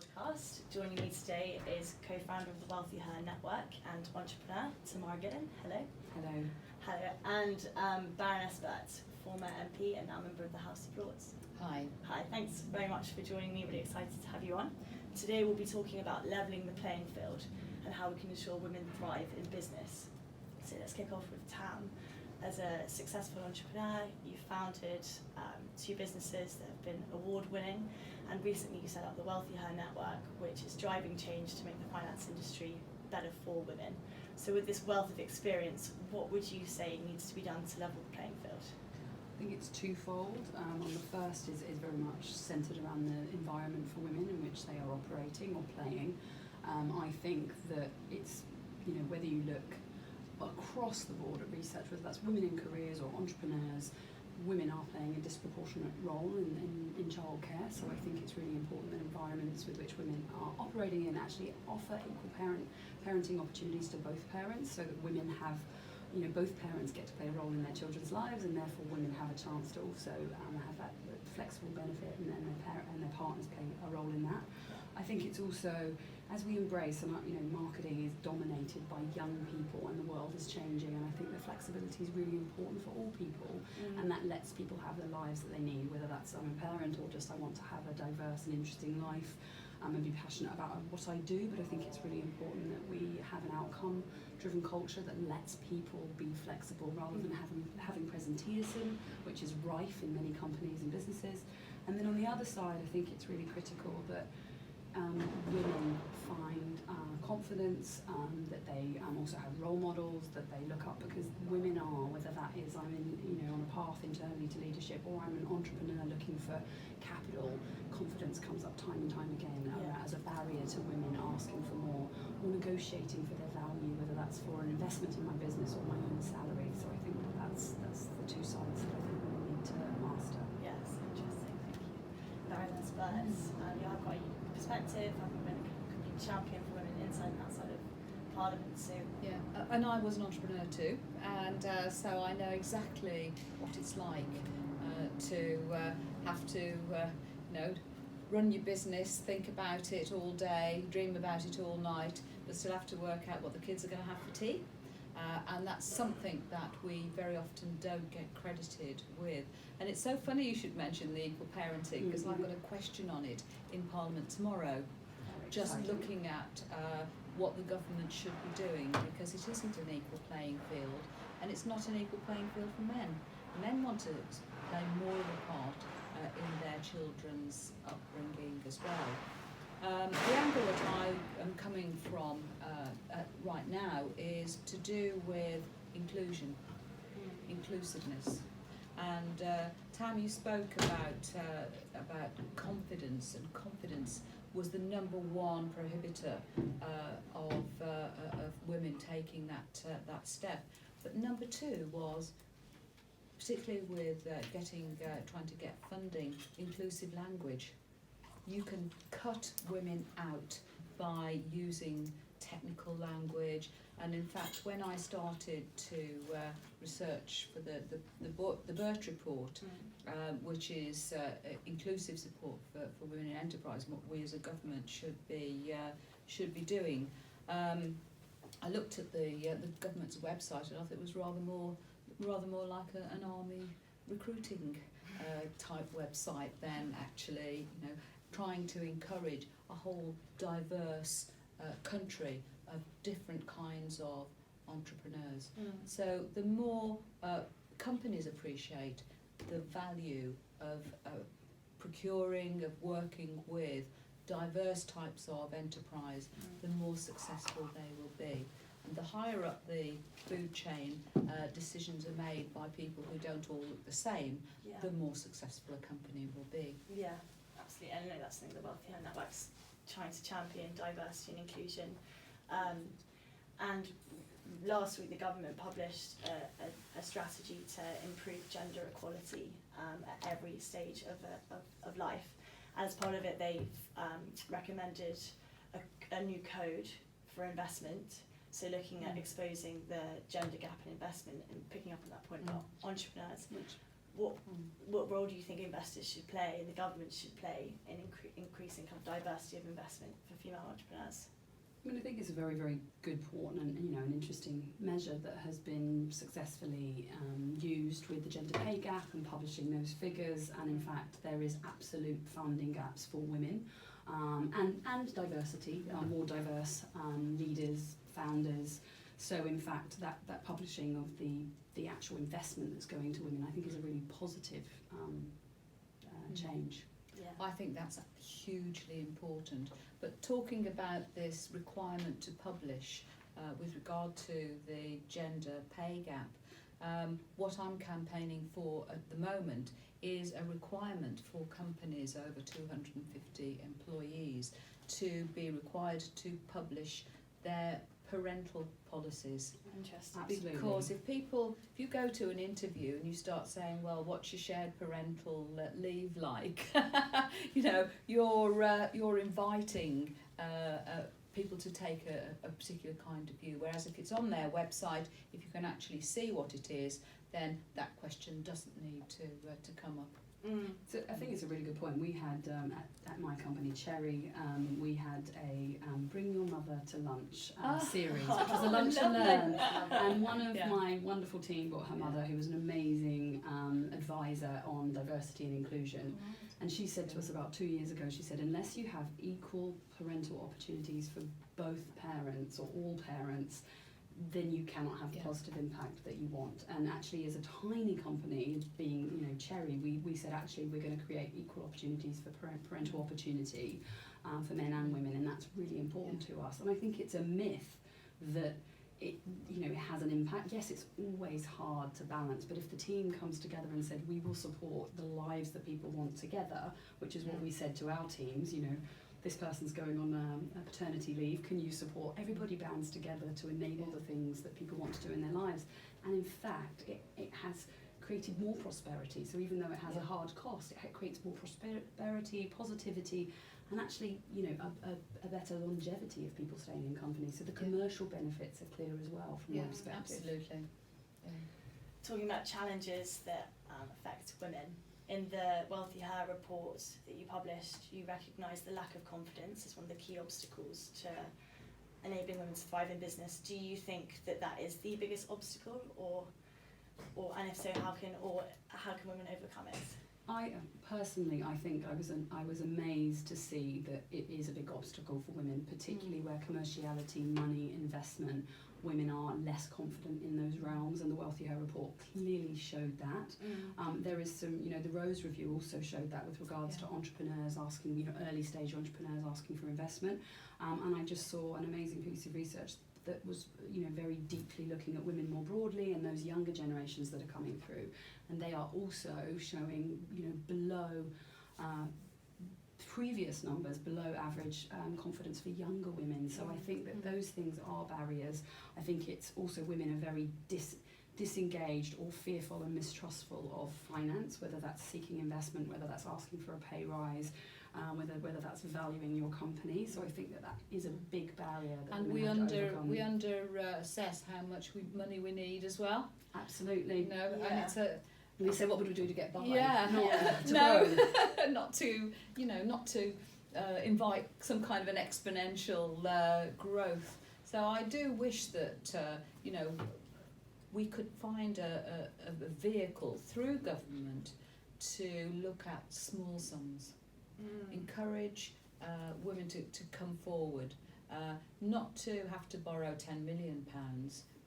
podcast. Joining me today is co-founder of the Wealthy Her Network and entrepreneur, Tamara Gillan. Hello. Hello. Hello. And Baroness Burt, former MP and now member of the House of Lords. Hi. Hi, thanks very much for joining me. Really excited to have you on. Today we'll be talking about levelling the playing field and how we can ensure women thrive in business. So let's kick off with Tam. As a successful entrepreneur, you founded two businesses that have been award-winning, and recently you set up the Wealthy Her Network, which is driving change to make the finance industry better for women. So with this wealth of experience, what would you say needs to be done to level the playing field? I think it's twofold. On the first is very much centred around the environment for women in which they are operating or playing. I think that it's, whether you look across the board at research, whether that's women in careers or entrepreneurs, women are playing a disproportionate role in childcare. So I think it's really important that environments with which women are operating in actually offer equal parenting opportunities to both parents, so that women have, both parents get to play a role in their children's lives, and therefore women have a chance to also have that flexible benefit, and their partners play a role in that. I think it's also, as we embrace, marketing is dominated by young people and the world is changing, and I think the flexibility is really important for all people, and that lets people have the lives that they need, whether that's I'm a parent or just I want to have a diverse and interesting life and be passionate about what I do. But I think it's really important that we have an outcome-driven culture that lets people be flexible rather than having presenteeism, which is rife in many companies and businesses. And then on the other side, I think it's really critical that women find confidence, that they also have role models that they look up, because women are, whether that is I'm on a path internally to leadership, or I'm an entrepreneur looking for capital, confidence comes up time and time again as a barrier to women asking for more or negotiating for their value, whether that's for an investment in my business or my own salary. So I think that's the two sides that I think we need to master. Yes, interesting, thank you. Baroness Burt, you have quite a unique perspective, having been a complete champion for women inside and outside of Parliament. So yeah, and I was an entrepreneur too, and so I know exactly what it's like to have to, run your business, think about it all day, dream about it all night, but still have to work out what the kids are going to have for tea. And that's something that we very often don't get credited with. And it's so funny you should mention the equal parenting, because I've got a question on it in Parliament tomorrow, just looking at what the government should be doing, because it isn't an equal playing field, and it's not an equal playing field for men. Men want to play more of a part in their children's upbringing as well. The angle that I am coming from right now is to do with inclusion, inclusiveness. And Tam, you spoke about confidence, and confidence was the number one prohibitor of women taking that step. But number two was, particularly with trying to get funding, inclusive language. You can cut women out by using technical language, and in fact when I started to research for the Burt report, which is inclusive support for women in enterprise, and what we as a government should be doing, I looked at the government's website, and I thought it was rather more like an army recruiting type website than actually trying to encourage a whole diverse country of different kinds of entrepreneurs. So the more companies appreciate the value of procuring, of working with diverse types of enterprise, the more successful they will be. And the higher up the food chain decisions are made by people who don't all look the same, the more successful a company will be. Yeah, absolutely. And I know that's something the Wealthy Her Network's trying to champion, diversity and inclusion. And last week the government published a strategy to improve gender equality at every stage of life. As part of it, they've recommended a new code for investment. So looking at exposing the gender gap in investment and picking up on that point about entrepreneurs. what role do you think investors should play and the government should play in increasing kind of diversity of investment for female entrepreneurs? I mean, I think it's a very, very good point and an interesting measure that has been successfully used with the gender pay gap and publishing those figures. And in fact, there is absolute funding gaps for women and diversity, more diverse leaders, founders. So in fact, that publishing of the actual investment that's going to women, I think, is a really positive change. Yeah. I think that's hugely important. But talking about this requirement to publish with regard to the gender pay gap, what I'm campaigning for at the moment is a requirement for companies over 250 employees to be required to publish their parental policies. Interesting. Absolutely. Because if you go to an interview and you start saying, well, what's your shared parental leave like? You're inviting people to take a particular kind of view. Whereas if it's on their website, if you can actually see what it is, then that question doesn't need to come up. So I think it's a really good point. We had at my company Cherry, we had a Bring Your Mother to Lunch series, which was a lunch and learn. And one of my wonderful team brought her mother, who was an amazing advisor on diversity and inclusion. And she said to us about 2 years ago, she said, unless you have equal parental opportunities for both parents or all parents, then you cannot have the positive impact that you want. And actually, as a tiny company, being Cherry, we said actually we're going to create equal opportunities for parental opportunity for men and women, and that's really important to us. And I think it's a myth that it has an impact. Yes, it's always hard to balance, but if the team comes together and said we will support the lives that people want together, which is what we said to our teams, this person's going on a paternity leave, can you support? Everybody bands together to enable the things that people want to do in their lives. And in fact, it has created more prosperity. So even though it has a hard cost, it creates more prosperity, positivity, and actually, a better longevity of people staying in companies. So the commercial benefits are clear as well from my perspective. Absolutely. Yeah. Talking about challenges that affect women. In the Wealthy Her report that you published, you recognised the lack of confidence as one of the key obstacles to enabling women to thrive in business. Do you think that is the biggest obstacle, or and if so, how can women overcome it? I think I was amazed to see that it is a big obstacle for women, particularly where commerciality, money, investment, women are less confident in those realms, and the Wealthy Her report clearly showed that. There is some, the Rose Review also showed that with regards to entrepreneurs asking, early stage entrepreneurs asking for investment. And I just saw an amazing piece of research that was, very deeply looking at women more broadly and those younger generations that are coming through. And they are also showing, below previous numbers, below average confidence for younger women. So I think that those things are barriers. I think it's also women are very disengaged or fearful and mistrustful of finance, whether that's seeking investment, whether that's asking for a pay rise, whether that's valuing your company. So I think that is a big barrier that and we assess how much money we need as well. Absolutely. And it's we say, what would we do to get by? Not to invite some kind of an exponential growth. So I do wish that we could find a vehicle through government to look at small sums, encourage women to come forward, not to have to borrow £10 million,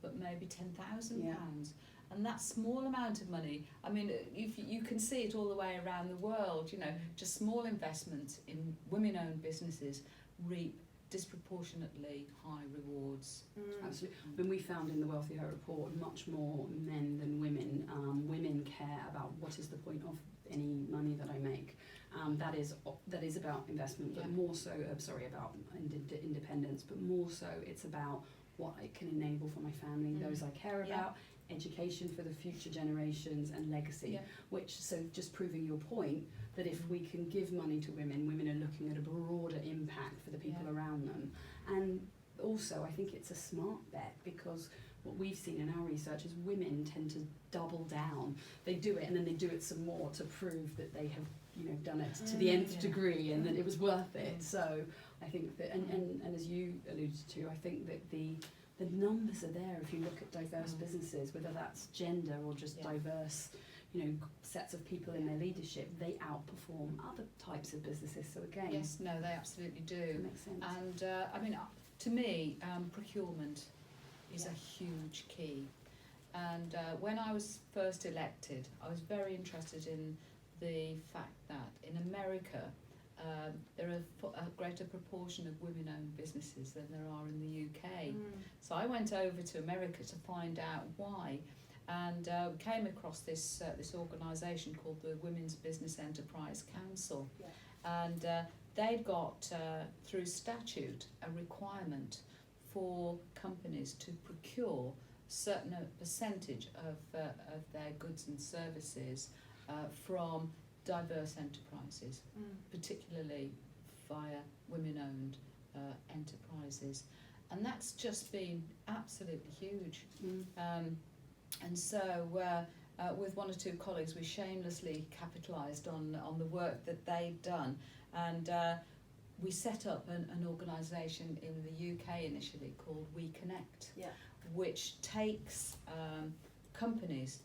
but maybe £10,000. And that small amount of money, I mean, you can see it all the way around the world, just small investments in women-owned businesses reap disproportionately high rewards. Absolutely. When we found in the Wealthy Her report, much more men than women. Women care about what is the point of any money that I make. That is about investment, but more so, about independence, but more so it's about what it can enable for my family, those I care about, education for the future generations, and legacy. So just proving your point that if we can give money to women, women are looking at a broader impact for the people around them. And also I think it's a smart bet, because what we've seen in our research is women tend to double down. They do it and then they do it some more to prove that they have, you know, done it to the nth degree and that it was worth it. So I think that, and as you alluded to, I think that the numbers are there if you look at diverse businesses, whether that's gender or just diverse, you know, sets of people in their leadership, they outperform other types of businesses. So again, yes, no, they absolutely do. That makes sense. And I mean, to me, procurement is a huge key. And when I was first elected, I was very interested in the fact that in America, there are a greater proportion of women-owned businesses than there are in the UK. So I went over to America to find out why, and came across this organisation called the Women's Business Enterprise Council, and they'd got through statute a requirement for companies to procure certain percentage of their goods and services from diverse enterprises, particularly via women-owned enterprises, and that's just been absolutely huge. And so with one or two colleagues we shamelessly capitalised on the work that they'd done, and we set up an organisation in the UK initially called We Connect, which takes companies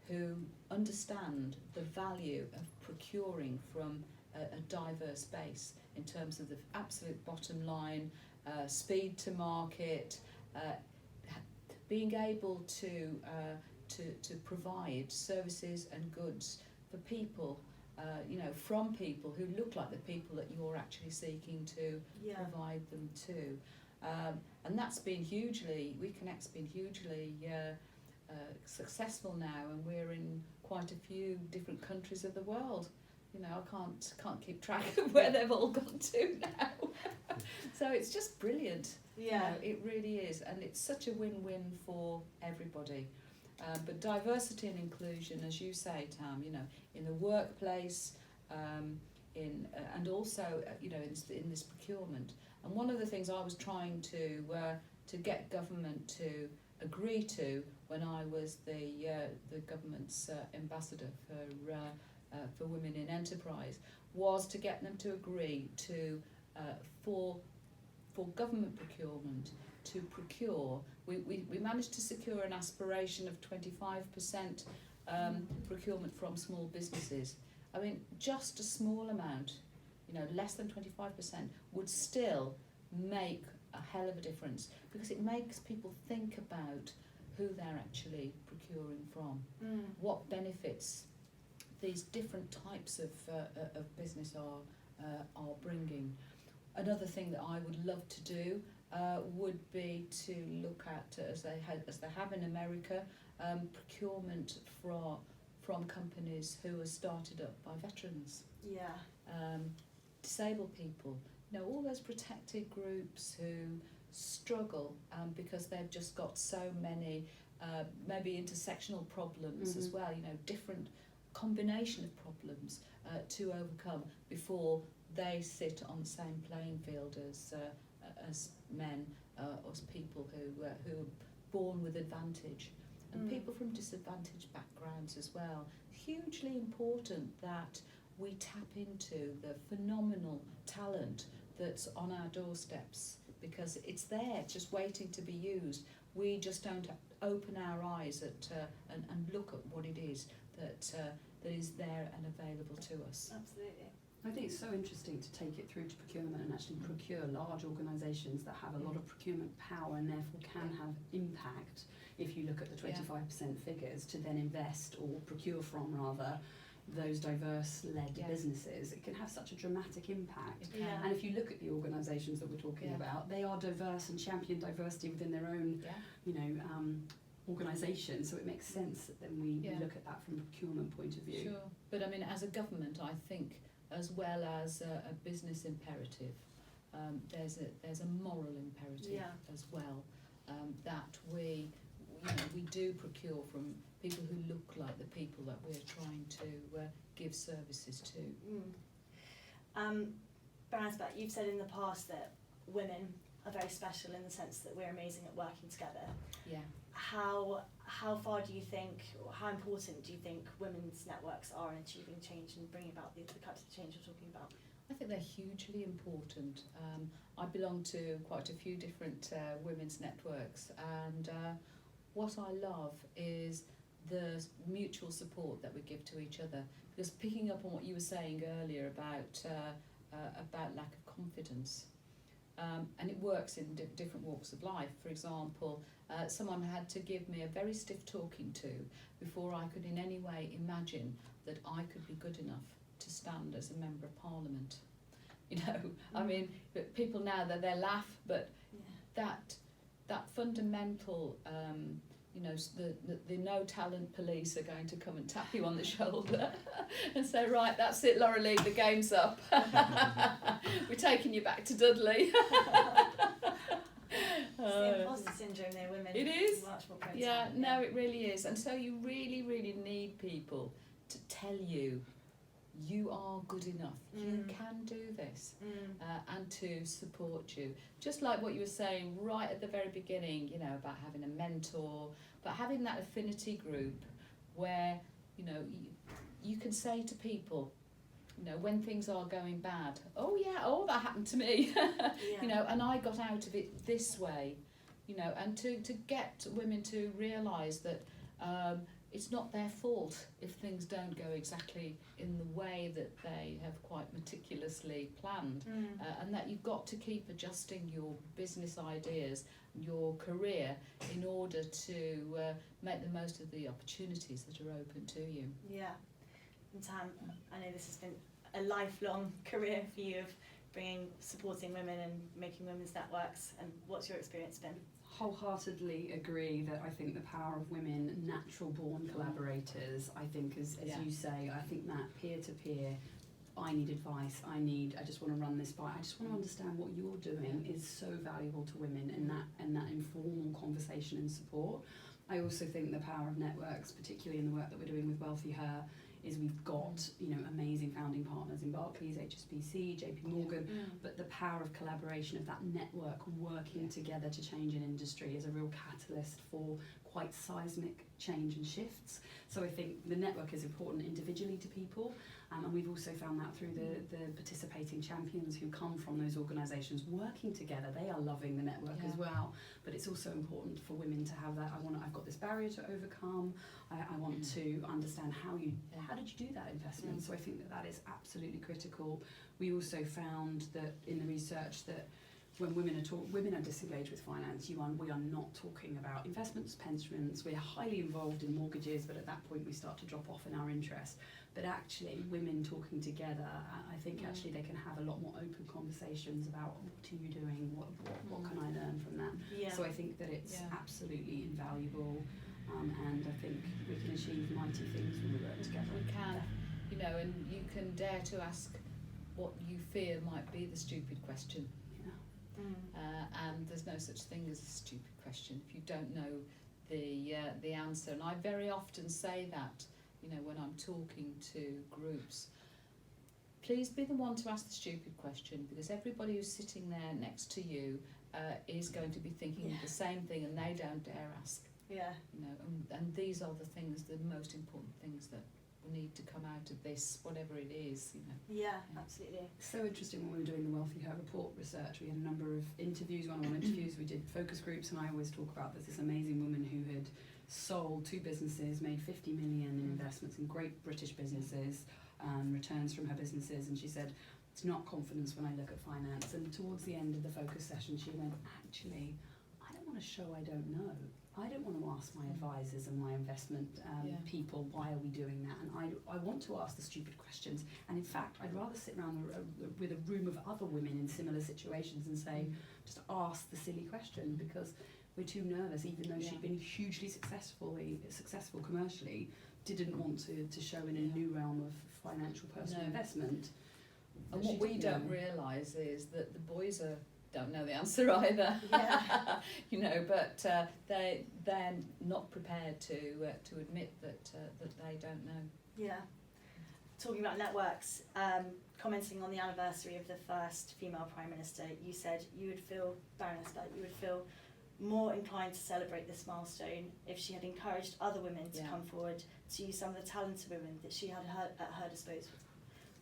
who understand the value of procuring from a diverse base in terms of the absolute bottom line, speed to market, being able to provide services and goods for people, you know, from people who look like the people that you're actually seeking to provide them to. And that's been hugely, WeConnect's been hugely successful now, and we're in quite a few different countries of the world. You know, I can't keep track of where they've all gone to now. So it's just brilliant. You know, it really is, and it's such a win-win for everybody. But diversity and inclusion, as you say, Tam, you know, in the workplace, and also, you know, in this procurement. And one of the things I was trying to get government to agree to when I was the government's ambassador for women in enterprise was to get them to agree to for government procurement to procure. We managed to secure an aspiration of 25% procurement from small businesses. I mean, just a small amount, you know, less than 25% would still make a hell of a difference, because it makes people think about who they're actually procuring from, what benefits these different types of business are bringing. Another thing that I would love to do would be to look at, as they have in America, procurement from companies who are started up by veterans, disabled people, you know, all those protected groups who struggle because they've just got so many maybe intersectional problems as well, you know, different combination of problems to overcome before they sit on the same playing field as men or as people who are born with advantage, and people from disadvantaged backgrounds as well. Hugely important that we tap into the phenomenal talent that's on our doorsteps, because it's there just waiting to be used. We just don't open our eyes at and look at what it is that is there and available to us. Absolutely. I think it's so interesting to take it through to procurement and actually procure large organisations that have a lot of procurement power and therefore can have impact. If you look at the 25% figures, to then invest or procure from rather those diverse-led businesses, it can have such a dramatic impact. And if you look at the organisations that we're talking about, they are diverse and champion diversity within their own, you know, organisation. So it makes sense that then we look at that from a procurement point of view. Sure, but I mean, as a government, I think, as well as a business imperative, there's a moral imperative as well, that we do procure from people who look like the people that we're trying to give services to. Baroness, you've said in the past that women are very special in the sense that we're amazing at working together. Yeah. How far do you think, or how important do you think women's networks are in achieving change and bringing about the types of change you're talking about? I think they're hugely important. I belong to quite a few different women's networks, and what I love is the mutual support that we give to each other. Because picking up on what you were saying earlier about lack of confidence, and it works in different walks of life. For example, someone had to give me a very stiff talking to before I could in any way imagine that I could be good enough to stand as a member of Parliament. You know, I mean, but people now they laugh, but that fundamental, you know, the no talent police are going to come and tap you on the shoulder and say, right, that's it, Laura Lee, the game's up. We're taking you back to Dudley. It's the imposter syndrome there, women. It is. Much more prone to Yeah, that, no, it really is. And so you really, really need people to tell you you are good enough, you can do this, and to support you. Just like what you were saying right at the very beginning, you know, about having a mentor, but having that affinity group where, you know, you can say to people, you know, when things are going bad, oh yeah, oh that happened to me, you know, and I got out of it this way, you know, and to get women to realise that it's not their fault if things don't go exactly in the way that they have quite meticulously planned, and that you've got to keep adjusting your business ideas, your career, in order to make the most of the opportunities that are open to you. Yeah. And Tam, I know this has been a lifelong career for you of supporting women and making women's networks, and what's your experience been? Wholeheartedly agree that I think the power of women, natural born collaborators, I think as you say, I think that peer-to-peer, I need advice, I just want to run this by, I just want to understand what you're doing is so valuable to women, and that informal conversation and support. I also think the power of networks, particularly in the work that we're doing with Wealthy Her, is we've got, you know, amazing founding partners in Barclays, HSBC, JP Morgan, but the power of collaboration, of that network working together to change an industry, is a real catalyst for quite seismic change and shifts. So I think the network is important individually to people, and we've also found that through the participating champions who come from those organisations working together. They are loving the network as well, but it's also important for women to have that, I've got this barrier to overcome, I want to understand how did you do that investment? So I think that is absolutely critical. We also found that in the research that when women are disengaged with finance, we are not talking about investments, pensions. We're highly involved in mortgages, but at that point we start to drop off in our interest. But actually, women talking together, I think actually they can have a lot more open conversations about what are you doing, what can I learn from that. Yeah. So I think that it's absolutely invaluable, and I think we can achieve mighty things when we work together. We can, you know, and you can dare to ask what you fear might be the stupid question. And there's no such thing as a stupid question if you don't know the answer. And I very often say that, you know, when I'm talking to groups, please be the one to ask the stupid question, because everybody who's sitting there next to you is going to be thinking the same thing, and they don't dare ask. Yeah. You know, and these are the things, the most important things that need to come out of this, whatever it is, you know. Yeah, absolutely. So interesting when we were doing the Wealthy Her report research. We had a number of interviews, one-on-one interviews. We did focus groups, and I always talk about this amazing woman who had sold 2 businesses, made 50 million in investments in great British businesses, returns from her businesses, and she said, it's not confidence when I look at finance. And towards the end of the focus session, she went, actually, I don't want to show I don't know. I don't want to ask my advisors and my investment people, why are we doing that? And I want to ask the stupid questions. And in fact, I'd rather sit around with a room of other women in similar situations and say, just ask the silly question, because we're too nervous, even though she'd been hugely successful commercially, didn't want to show in a new realm of financial personal investment. And what we don't realise is that the boys don't know the answer either. You know, but they're not prepared to admit that they don't know. Yeah. Talking about networks, commenting on the anniversary of the first female Prime Minister, you said you would feel, Baroness, that you would feel more inclined to celebrate this milestone if she had encouraged other women to come forward to use some of the talented women that she had at her disposal.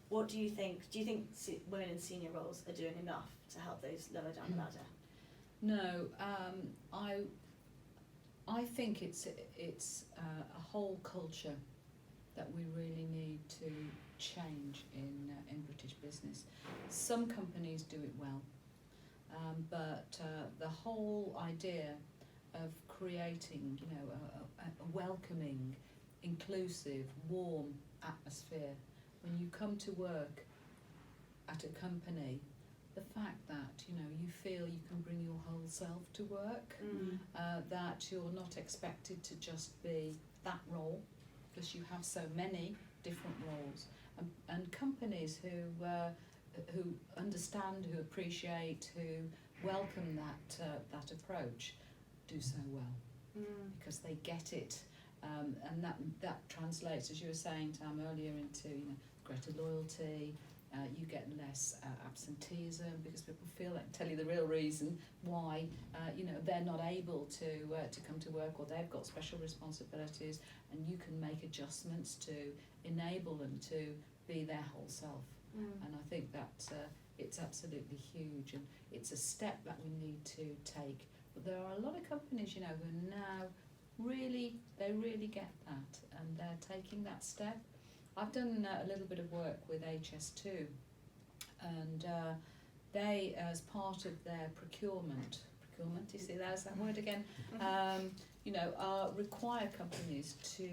What do you think? Do you think women in senior roles are doing enough to help those lower down the ladder? No, I think it's a whole culture that we really need to change in British business. Some companies do it well, but the whole idea of creating, you know, a welcoming, inclusive, warm atmosphere when you come to work at a company, the fact that, you know, you feel you can bring your whole self to work, that you're not expected to just be that role, because you have so many different roles, and companies who understand, who appreciate, who welcome that approach do so well, because they get it, and that translates, as you were saying, Tam, earlier, into, you know, greater loyalty. You get less absenteeism, because people feel like, tell you the real reason why you know, they're not able to come to work, or they've got special responsibilities, and you can make adjustments to enable them to be their whole self. And I think that it's absolutely huge, and it's a step that we need to take. But there are a lot of companies, you know, who now really get that, and they're taking that step. I've done a little bit of work with HS2, and they, as part of their procurement, you see there's that word again, you know, require companies to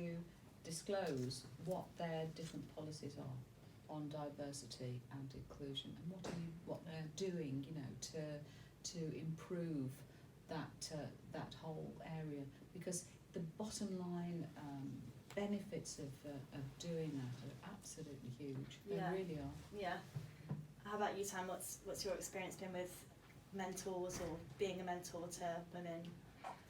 disclose what their different policies are on diversity and inclusion, and what they're doing, you know, to improve that whole area, because the bottom line benefits of doing that are absolutely huge. They really are. Yeah. How about you, Tam? What's your experience been with mentors or being a mentor to women?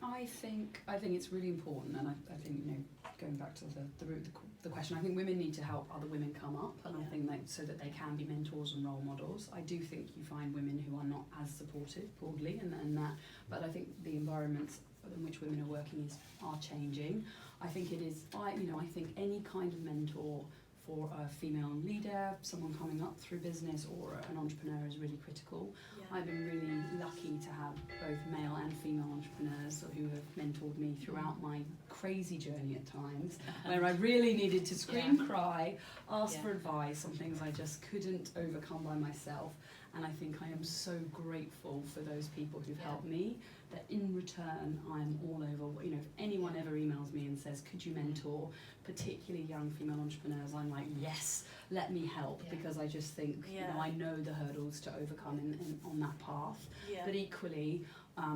I think it's really important, and I think, you know, going back to the root of the question, I think women need to help other women come up, and I think that so that they can be mentors and role models. I do think you find women who are not as supportive broadly, and that, but I think the environments in which women are working are changing. I think it is, I think any kind of mentor for a female leader, someone coming up through business, or an entrepreneur is really critical. I've been really lucky to have both male and female entrepreneurs who have mentored me throughout my crazy journey at times, where I really needed to scream, cry, ask for advice on things I just couldn't overcome by myself. And I think I am so grateful for those people who've helped me, that in return I'm all over, you know, if anyone ever emails me and says, could you mentor particularly young female entrepreneurs, I'm like, yes, let me help, because I just think, you know, I know the hurdles to overcome on that path. But equally,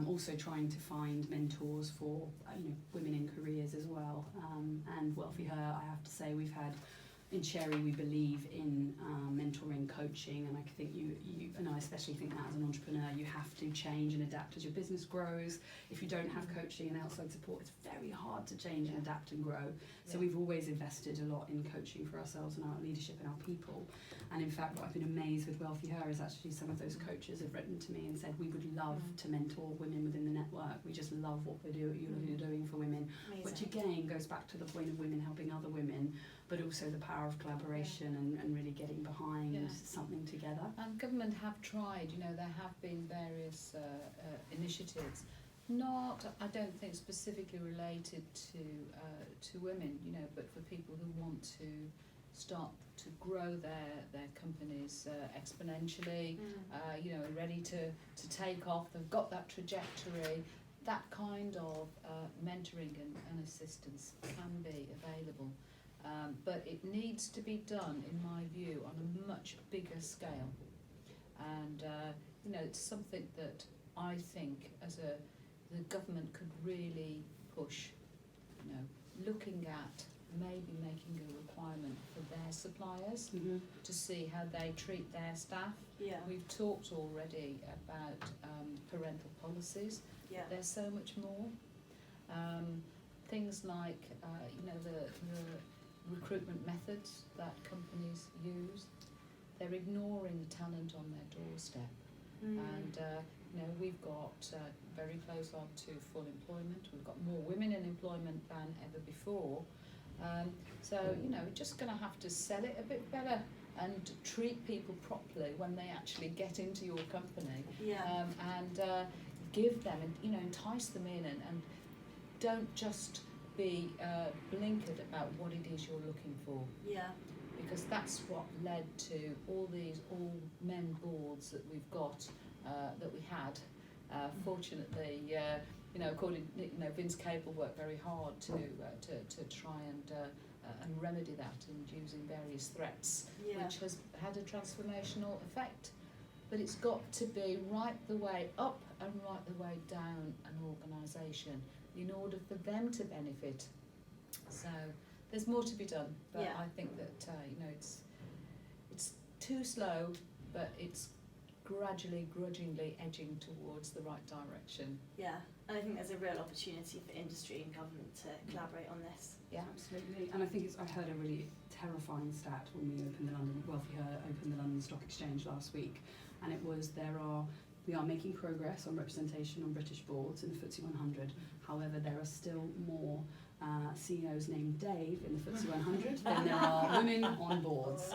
also trying to find mentors for you know, women in careers as well. And Wealthy Her, I have to say, we've had, in Cherry we believe in mentoring, coaching, and I think you and I especially think that as an entrepreneur you have to change and adapt as your business grows. If you don't have coaching and outside support, it's very hard to change and adapt and grow. So we've always invested a lot in coaching for ourselves and our leadership and our people. And in fact, what I've been amazed with Wealthy Her is actually some of those coaches have written to me and said, we would love to mentor women within the network. We just love what you're doing for women. Amazing. Which again goes back to the point of women helping other women, but also the power of collaboration and really getting behind something together. And government have tried, you know, there have been various initiatives, not, I don't think, specifically related to women, you know, but for people who want to start to grow their companies exponentially, you know, ready to take off, they've got that trajectory. That kind of mentoring and assistance can be available. But it needs to be done, in my view, on a much bigger scale. And, you know, it's something that I think the government could really push, you know, looking at maybe making a requirement for their suppliers to see how they treat their staff. We've talked already about parental policies. There's so much more. Things like, you know, the recruitment methods that companies use. they're ignoring the talent on their doorstep. And we've got very close on to full employment. We've got more women in employment than ever before. So we're just going to have to sell it a bit better and treat people properly when they actually get into your company. And give them, and entice them in, and don't just be blinkered about what it is you're looking for. Because that's what led to all these all-men boards that we've got, that we had. Fortunately, according, Vince Cable worked very hard to try and remedy that, and using various threats, which has had a transformational effect. But it's got to be right the way up and right the way down an organisation in order for them to benefit. So there's more to be done, but I think that it's too slow, but it's gradually, grudgingly edging towards the right direction. And I think there's a real opportunity for industry and government to collaborate on this. Absolutely. And I think I heard a really terrifying stat when we opened the London Stock Exchange last week, and it was we are making progress on representation on British boards in the FTSE 100. However, there are still more CEOs named Dave in the FTSE 100 than there are women on boards,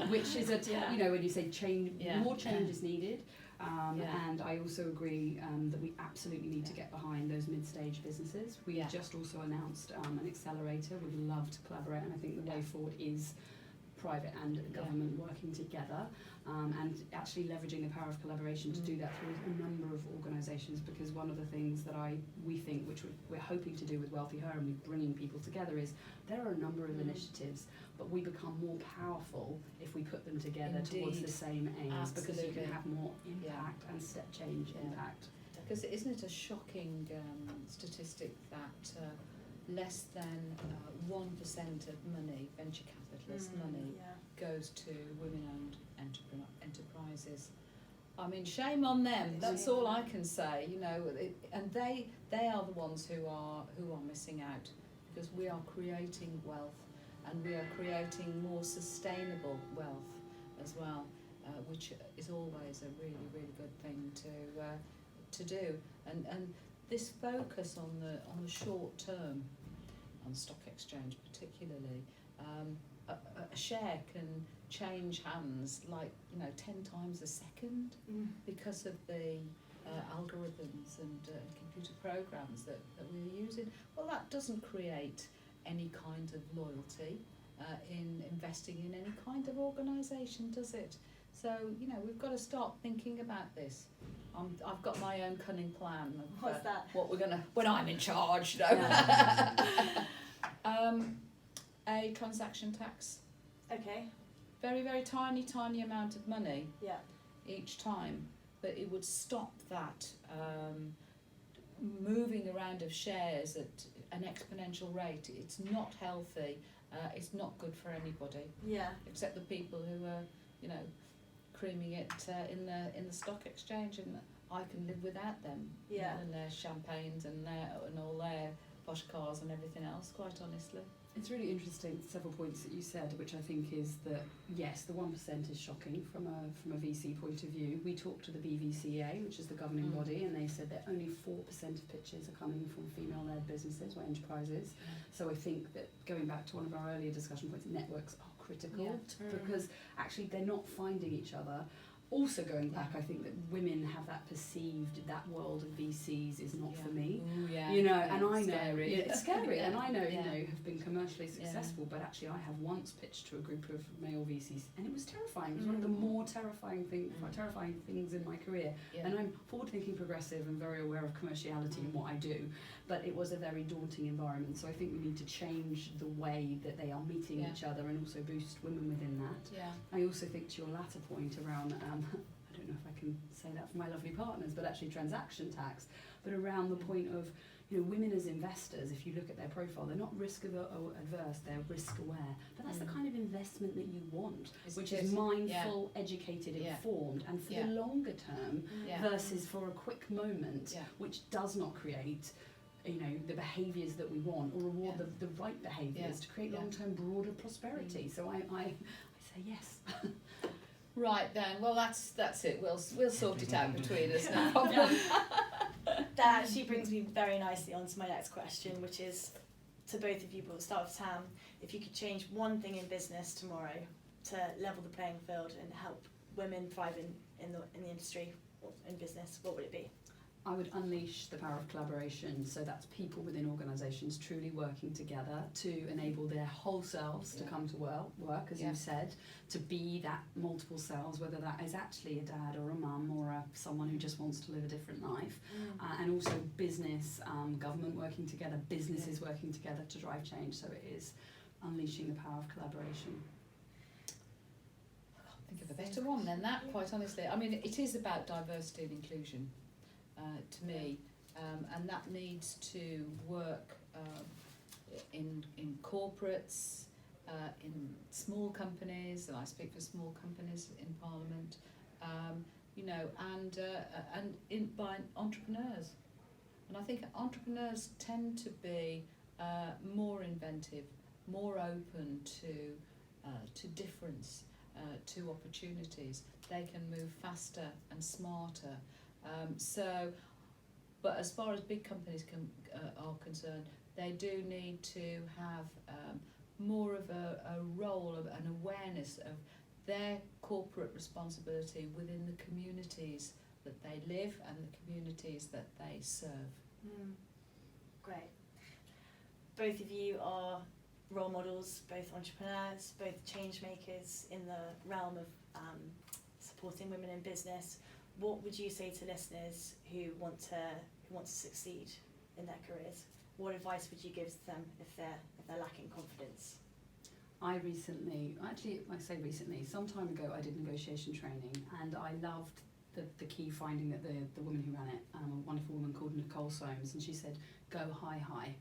which is when you say change, more change is needed. And I also agree that we absolutely need to get behind those mid-stage businesses. We just also announced an accelerator. We'd love to collaborate, and I think the way forward is private and government working together, and actually leveraging the power of collaboration to do that through a number of organisations. Because one of the things that we think, which we're hoping to do with Wealthy Her and we're bringing people together, is there are a number of initiatives, but we become more powerful if we put them together towards the same aims. Because you can have more impact and step change impact. Because isn't it a shocking statistic that less than 1% of money, venture capitalist money, goes to women-owned enterprises? I mean, shame on them. That's all I can say. And they are the ones who are missing out, because we are creating wealth, and we are creating more sustainable wealth as well, which is always a really, really good thing to do. And this focus on the short term, on the stock exchange particularly, a share can change hands 10 times a second because of the algorithms and computer programs that we're using. Well, that doesn't create any kind of loyalty in investing in any kind of organisation, does it? So, we've got to start thinking about this. I've got my own cunning plan of What's that? What we're gonna when I'm in charge. A transaction tax. Okay. Very, very tiny amount of money each time, but it would stop that moving around of shares at an exponential rate. It's not healthy. It's not good for anybody. Except the people who are, creaming it in the stock exchange, and I can live without them. And their champagnes and all their posh cars and everything else. Quite honestly. It's really interesting, several points that you said, which I think is that, yes, the 1% is shocking from a VC point of view. We talked to the BVCA, which is the governing body, and they said that only 4% of pitches are coming from female-led businesses or enterprises. So I think that, going back to one of our earlier discussion points, networks are critical, because actually they're not finding each other. Also going back, I think that women have that perceived, that world of VCs is not for me. Ooh, and I know it's scary, and I know have been commercially successful, but actually I have once pitched to a group of male VCs, and it was terrifying. It was one of the more terrifying things in my career. And I'm forward-thinking, progressive, and very aware of commerciality in what I do, but it was a very daunting environment. So I think we need to change the way that they are meeting each other, and also boost women within that. I also think, to your latter point around I don't know if I can say that for my lovely partners, but actually transaction tax, but around the point of, women as investors, if you look at their profile, they're not risk averse, they're risk aware. But that's the kind of investment that you want, which is mindful, educated, informed, and for the longer term versus for a quick moment, which does not create the behaviours that we want, or reward the right behaviours to create long-term broader prosperity. So I say yes. Right then. Well, that's it. We'll sort it out between us. No problem. That actually brings me very nicely on to my next question, which is to both of you, but we'll start with Tam. If you could change one thing in business tomorrow to level the playing field and help women thrive in the industry or in business, what would it be? I would unleash the power of collaboration, so that's people within organisations truly working together to enable their whole selves to come to work, as you said, to be that multiple selves, whether that is actually a dad or a mum or someone who just wants to live a different life. And also business, government working together, businesses working together to drive change. So it is unleashing the power of collaboration. I can't think of a better one than that, quite honestly. I mean, it is about diversity and inclusion. To me, and that needs to work in corporates, in small companies, and I speak for small companies in Parliament, and by entrepreneurs. And I think entrepreneurs tend to be more inventive, more open to difference, to opportunities. They can move faster and smarter. But as far as big companies are concerned, they do need to have more of a role of an awareness of their corporate responsibility within the communities that they live and the communities that they serve. Great. Both of you are role models, both entrepreneurs, both change makers in the realm of supporting women in business. What would you say to listeners who want to succeed in their careers? What advice would you give to them if they're lacking confidence? I say recently, some time ago I did negotiation training, and I loved the key finding that the woman who ran it, a wonderful woman called Nicole Soames, and she said, go high, high.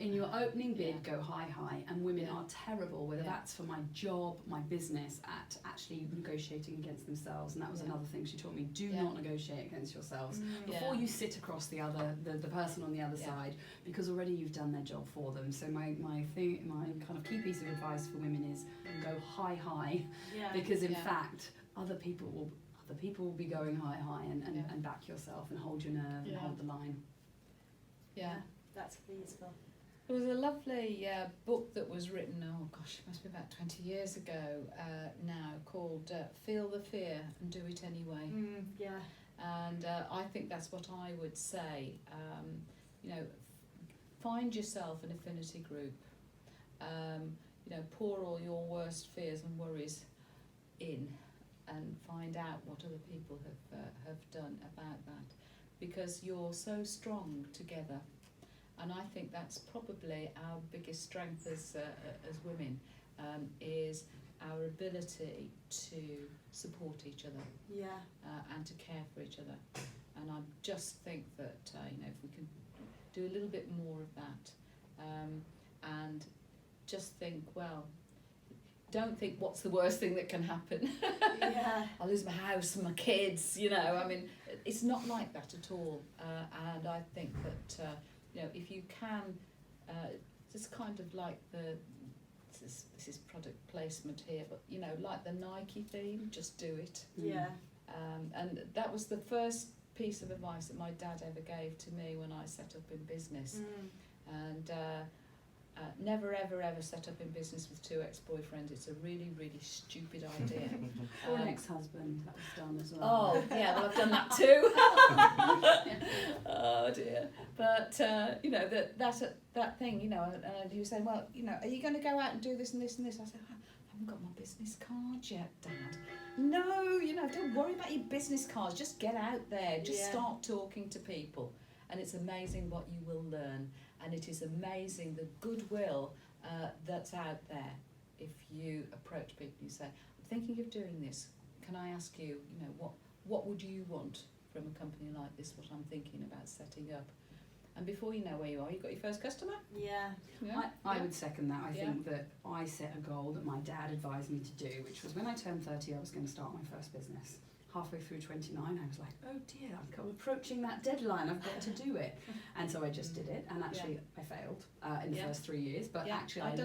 In your opening bid, go high, high. And women are terrible, whether that's for my job, my business, at actually negotiating against themselves. And that was another thing she taught me. Do not negotiate against yourselves before you sit across the person on the other side, because already you've done their job for them. So my kind of key piece of advice for women is go high, high, because in fact other people will be going high, high, and back yourself and hold your nerve and hold the line. Yeah, that's really useful. There was a lovely book that was written, it must be about 20 years ago now, called Feel the Fear and Do It Anyway. And I think that's what I would say. Find yourself an affinity group. Pour all your worst fears and worries in, and find out what other people have done about that, because you're so strong together. And I think that's probably our biggest strength as women, is our ability to support each other, and to care for each other. And I just think that if we can do a little bit more of that, and just think, don't think what's the worst thing that can happen. I'll lose my house and my kids, I mean, it's not like that at all. And I think that, if you can, just kind of like this is product placement here, but, like the Nike theme, just do it. And that was the first piece of advice that my dad ever gave to me when I set up in business. And never ever set up in business with two ex-boyfriends. It's a really, really stupid idea. Or an ex-husband, that was done as well. Oh, yeah, well, I've done that too. Oh dear. But that thing, and he was saying, well, are you going to go out and do this and this and this? I said, I haven't got my business cards yet, Dad. No, don't worry about your business cards. Just get out there. Just start talking to people, and it's amazing what you will learn. And it is amazing the goodwill that's out there. If you approach people and you say, I'm thinking of doing this, can I ask you, what would you want from a company like this, what I'm thinking about setting up? And before you know where you are, you've got your first customer. I would second that. I think that I set a goal that my dad advised me to do, which was when I turned 30, I was going to start my first business. halfway through 29, I was like, oh dear, I'm approaching that deadline, I've got to do it. And so I just did it, and actually I failed in the first 3 years, but actually I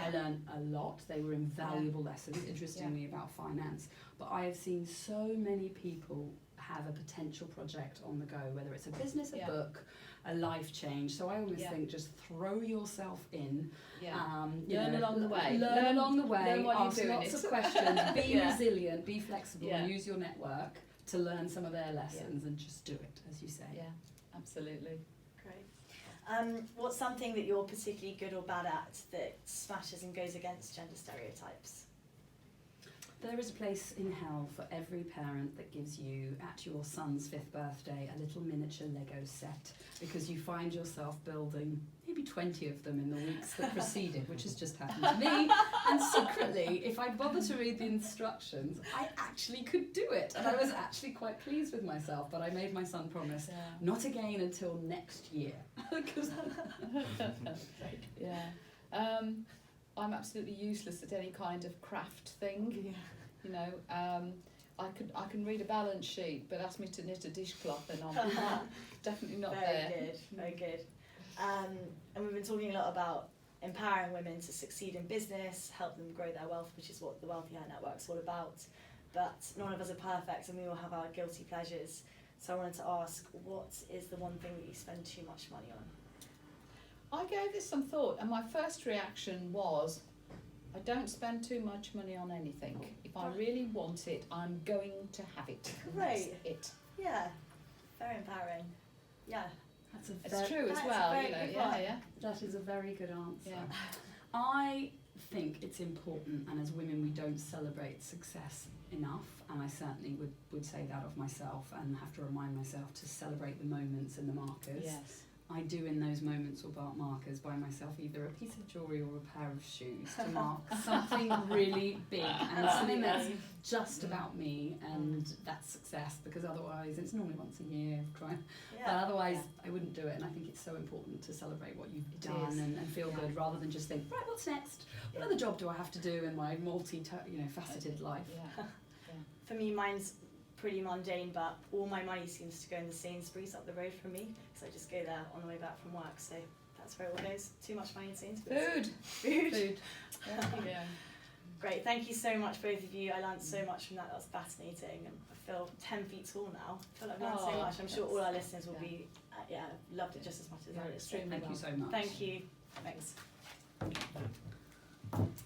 learned a lot. They were invaluable lessons, interestingly, about finance. But I have seen so many people have a potential project on the go, whether it's a business, a book, a life change. So I always think just throw yourself in. Learn along the way. Learn along the way. Learn while Ask you're doing lots it. of questions. Be resilient. Be flexible. And use your network to learn some of their lessons and just do it, as you say. Yeah, absolutely. Great. What's something that you're particularly good or bad at that smashes and goes against gender stereotypes? There is a place in hell for every parent that gives you, at your son's 5th birthday, a little miniature Lego set, because you find yourself building maybe 20 of them in the weeks that preceded, which has just happened to me. And secretly, if I bother to read the instructions, I actually could do it. And I was actually quite pleased with myself, but I made my son promise not again until next year. I'm absolutely useless at any kind of craft thing. You know, I can read a balance sheet, but ask me to knit a dishcloth, and I'm definitely not there. Very good. And we've been talking a lot about empowering women to succeed in business, help them grow their wealth, which is what the Wealthy Hair Network's all about. But none of us are perfect, and we all have our guilty pleasures. So I wanted to ask, what is the one thing that you spend too much money on? I gave this some thought, and my first reaction was, I don't spend too much money on anything. If I really want it, I'm going to have it. Great. That's it. Yeah, very empowering. Yeah. It's true as well, you know. That is a very good answer. Yeah. I think it's important, and as women we don't celebrate success enough, and I certainly would say that of myself, and have to remind myself to celebrate the moments and the markers. Yes. I do in those moments or markers buy myself either a piece of jewellery or a pair of shoes to mark something really big, and something that's just about me, and that's success, because otherwise it's normally once a year trying, but otherwise I wouldn't do it. And I think it's so important to celebrate what you've done and feel good, rather than just think, right, what's next? What other job do I have to do in my faceted life? For me, mine's pretty mundane, but all my money seems to go in the Sainsbury's up the road from me, so I just go there on the way back from work. So that's where it all goes. Too much money in Sainsbury's. Food. Yeah. Great. Thank you so much, both of you. I learned so much from that. That was fascinating, and I feel 10 feet tall now. I feel like I've learned so much. I'm sure all our listeners will be loved it just as much as I did. Extremely Thank you so much. Thank you. Thanks.